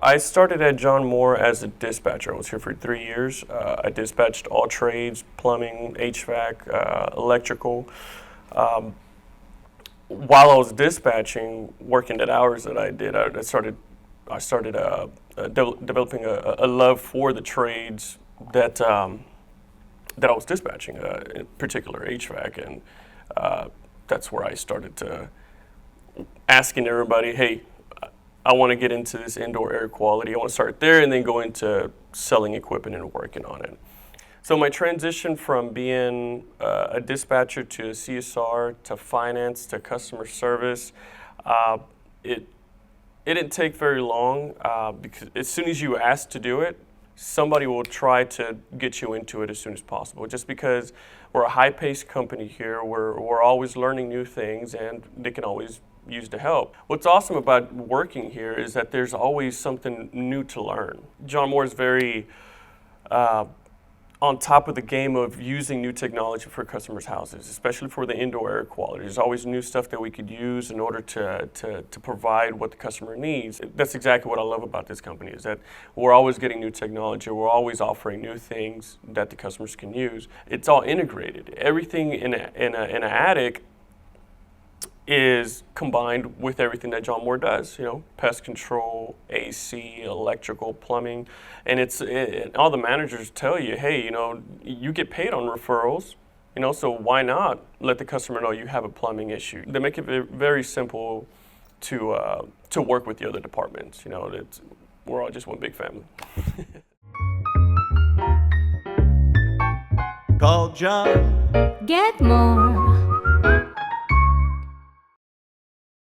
I started at John Moore as a dispatcher. I was here for 3 years. I dispatched all trades, plumbing, HVAC, electrical. Um, while I was dispatching, working at hours that I did, I started developing a love for the trades that that I was dispatching, in particular HVAC, and that's where I started to asking everybody, hey, I want to get into this indoor air quality. I want to start there and then go into selling equipment and working on it. So my transition from being a dispatcher to a CSR to finance to customer service, it didn't take very long because as soon as you ask to do it, somebody will try to get you into it as soon as possible. Just because we're a high-paced company here, we're always learning new things, and they can always use the help. What's awesome about working here is that there's always something new to learn. John Moore is very on top of the game of using new technology for customers' houses, especially for the indoor air quality. There's always new stuff that we could use in order to provide what the customer needs. That's exactly what I love about this company, is that we're always getting new technology. We're always offering new things that the customers can use. It's all integrated. Everything in an attic is combined with everything that John Moore does, pest control, AC, electrical, plumbing, and all the managers tell you, hey, you get paid on referrals, so why not let the customer know you have a plumbing issue? They make it very simple to work with the other departments. We're all just one big family. Call John. Get more.